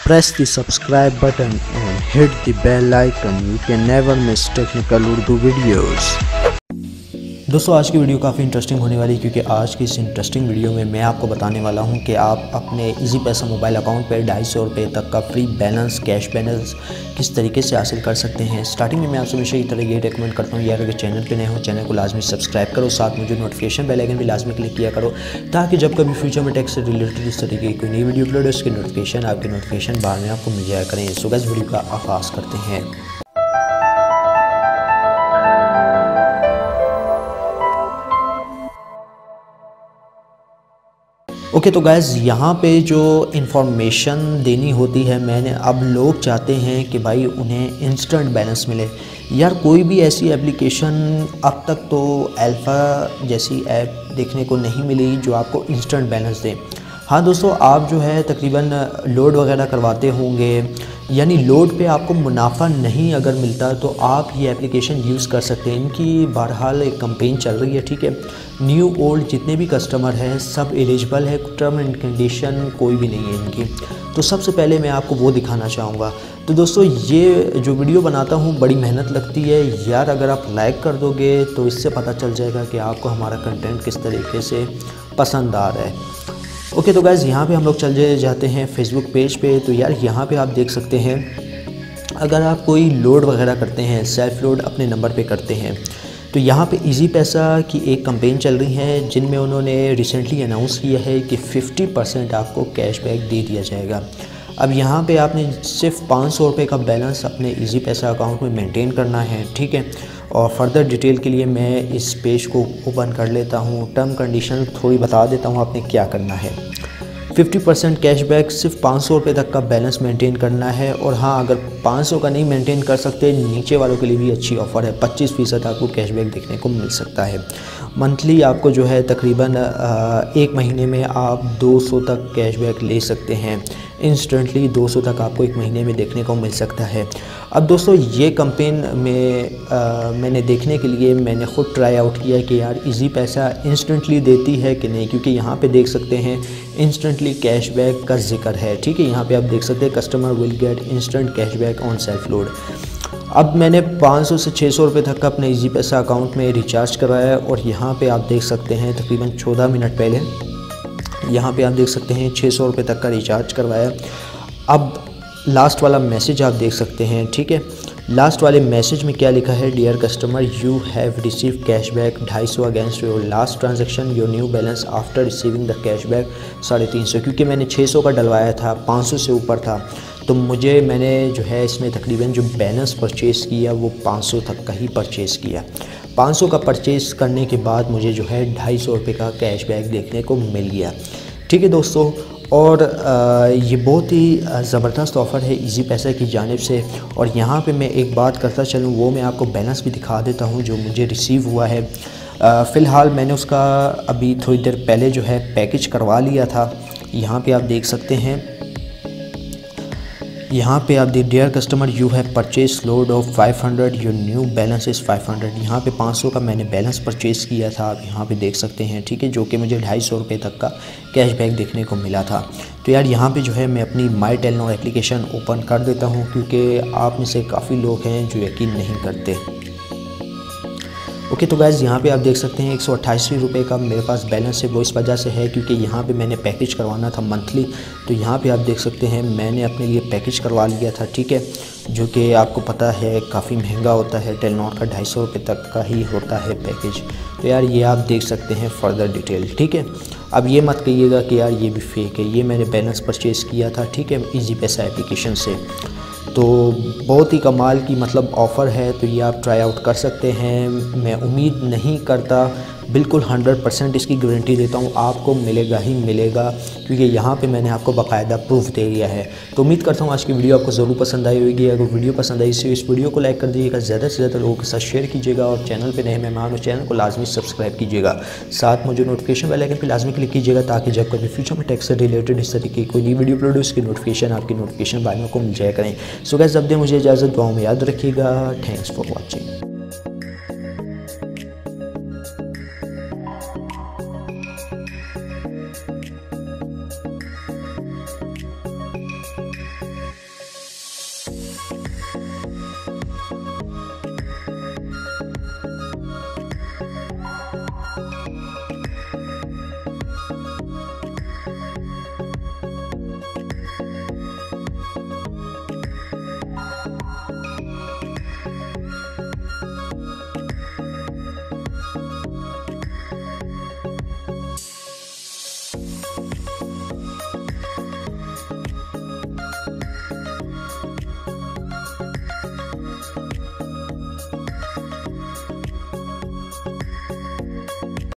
Press the subscribe button and hit the bell icon. You can never miss technical Urdu videos. दोस्तों आज की video काफ़ी interesting होने वाली है क्योंकि आज की इस इंटरेस्टिंग वीडियो में मैं आपको बताने वाला हूं कि आप अपने इजी पैसा मोबाइल अकाउंट पर 250 रुपये तक का फ्री बैलेंस कैश बैलेंस किस तरीके से हासिल कर सकते हैं। स्टार्टिंग में मैं आपसे हमेशा की तरह ये रिकमेंड करता हूं यार, अगर चैनल पे नए हो चैनल को लाजमी सब्सक्राइब करो, साथ में जो नोटिफिकेशन बेल आइकन भी लाजमी क्लिक किया करो ताकि जब कभी फ्यूचर में टेक से रिलेटेड इस तरीके की कोई नई वीडियो अपलोड हो उसकी नोटिफिकेशन आपकी नोटिफिकेशन बाद में आपको मिल जाया करें। सो गाइस वीडियो का आगाज़ करते हैं। ओके तो गाइज़ यहाँ पे जो इन्फॉर्मेशन देनी होती है मैंने, अब लोग चाहते हैं कि भाई उन्हें इंस्टेंट बैलेंस मिले। यार कोई भी ऐसी एप्लीकेशन अब तक तो अल्फ़ा जैसी ऐप देखने को नहीं मिली जो आपको इंस्टेंट बैलेंस दे। हाँ दोस्तों, आप जो है तकरीबन लोड वगैरह करवाते होंगे, यानी लोड पे आपको मुनाफा नहीं अगर मिलता तो आप ये एप्लीकेशन यूज़ कर सकते हैं। इनकी बहरहाल एक कैंपेन चल रही है, ठीक है। न्यू ओल्ड जितने भी कस्टमर हैं सब एलिजिबल है, टर्म एंड कंडीशन कोई भी नहीं है इनकी। तो सबसे पहले मैं आपको वो दिखाना चाहूँगा। तो दोस्तों ये जो वीडियो बनाता हूँ बड़ी मेहनत लगती है यार, अगर आप लाइक कर दोगे तो इससे पता चल जाएगा कि आपको हमारा कंटेंट किस तरीके से पसंद आ रहा है। ओके तो गाइज़ यहाँ पे हम लोग चले जाते हैं फेसबुक पेज पे। तो यार यहाँ पे आप देख सकते हैं, अगर आप कोई लोड वगैरह करते हैं, सेल्फ़ लोड अपने नंबर पे करते हैं, तो यहाँ पे इजी पैसा की एक कैंपेन चल रही है जिनमें उन्होंने रिसेंटली अनाउंस किया है कि 50% आपको कैशबैक दे दिया जाएगा। अब यहाँ पे आपने सिर्फ 500 रुपये का बैलेंस अपने इजी पैसा अकाउंट में मेंटेन करना है, ठीक है। और फर्दर डिटेल के लिए मैं इस पेज को ओपन कर लेता हूँ, टर्म कंडीशन थोड़ी बता देता हूँ आपने क्या करना है। 50% कैशबैक, सिर्फ 500 रुपये तक का बैलेंस मेंटेन करना है। और हाँ, अगर 500 का नहीं मेंटेन कर सकते, नीचे वालों के लिए भी अच्छी ऑफ़र है, 25% आपको कैशबैक देखने को मिल सकता है। मंथली आपको जो है तकरीबन एक महीने में आप 200 तक कैशबैक ले सकते हैं। इंस्टेंटली 200 तक आपको एक महीने में देखने को मिल सकता है। अब दोस्तों ये कैंपेन में मैंने देखने के लिए मैंने ख़ुद ट्राई आउट किया कि यार इजी पैसा इंस्टेंटली देती है कि नहीं, क्योंकि यहाँ पे देख सकते हैं इंस्टेंटली कैशबैक का जिक्र है, ठीक है। यहाँ पे आप देख सकते हैं customer will get instant cashback on self load. अब मैंने 500 से 600 रुपये तक का अपने इजी पैसा अकाउंट में रिचार्ज करवाया और यहाँ पे आप देख सकते हैं तकरीबन 14 मिनट पहले यहाँ पे आप देख सकते हैं 600 रुपये तक का रिचार्ज करवाया। अब लास्ट वाला मैसेज आप देख सकते हैं, ठीक है। लास्ट वाले मैसेज में क्या लिखा है, dear customer you have receive cashback 250 against your last transaction, your new balance after receiving the cashback 350। क्योंकि मैंने 600 का डलवाया था, 500 से ऊपर था, तो मैंने जो है इसमें तकरीबन जो बैलेंस परचेज़ किया वो 500 तक का ही परचेज़ किया। 500 का परचेज़ करने के बाद मुझे जो है 250 रुपये का कैशबैक देखने को मिल गया, ठीक है दोस्तों। और ये बहुत ही ज़बरदस्त ऑफ़र है इजी पैसा की जानिब से। और यहाँ पे मैं एक बात करता चलूँ, वो मैं आपको बैलेंस भी दिखा देता हूँ जो मुझे रिसीव हुआ है। फ़िलहाल मैंने उसका अभी थोड़ी देर पहले जो है पैकेज करवा लिया था। यहाँ पे आप देख सकते हैं, यहाँ पे आप dear customer you have purchase load of 500, your new balance is 500। यहाँ पे 500 का मैंने बैलेंस परचेज़ किया था, आप यहाँ पे देख सकते हैं, ठीक है, जो कि मुझे 250 रुपये तक का कैशबैक देखने को मिला था। तो यार यहाँ पे जो है मैं अपनी माई टेलनॉर एप्लीकेशन ओपन कर देता हूँ क्योंकि आप में से काफ़ी लोग हैं जो यकीन नहीं करते। ओके तो गाइज़ यहाँ पे आप देख सकते हैं 128 रुपये का मेरे पास बैलेंस है। वो इस वजह से है क्योंकि यहाँ पे मैंने पैकेज करवाना था मंथली, तो यहाँ पे आप देख सकते हैं मैंने अपने लिए पैकेज करवा लिया था, ठीक है, जो कि आपको पता है काफ़ी महंगा होता है, टेलनॉर का 250 रुपये तक का ही होता है पैकेज। तो यार ये आप देख सकते हैं फर्दर डिटेल, ठीक है। अब ये मत कहिएगा कि यार ये भी फेक है, ये मैंने बैलेंस परचेज़ किया था, ठीक है, इजी पैसा एप्लीकेशन से। तो बहुत ही कमाल की मतलब ऑफ़र है, तो ये आप ट्राई आउट कर सकते हैं। मैं उम्मीद नहीं करता, बिल्कुल 100% इसकी गारंटी देता हूँ आपको मिलेगा ही मिलेगा, क्योंकि यहाँ पे मैंने आपको बाकायदा प्रूफ दे दिया है। तो उम्मीद करता हूँ आज की वीडियो आपको ज़रूर पसंद आई होगी। अगर वीडियो पसंद आई तो इस वीडियो को लाइक कर दीजिएगा, ज़्यादा से ज़्यादा लोगों के साथ शेयर कीजिएगा और चैनल पे नए मेहमान हो चैनल को लाजमी सब्सक्राइब कीजिएगा। साथ में जो नोटिफिकेशन बेल आइकन पे लाजमी क्लिक कीजिएगा ताकि जब कभी फ्यूचर में टेक से रिलेटेड इस तरीके की कोई नई वीडियो अपलोड हो उसकी नोटिफिकेशन आपकी नोटिफिकेशन बाद में को मिल जाया करें। सो गाइस अब दे मुझे इजाज़त, दुआओं में याद रखिएगा। Thanks for watching. है।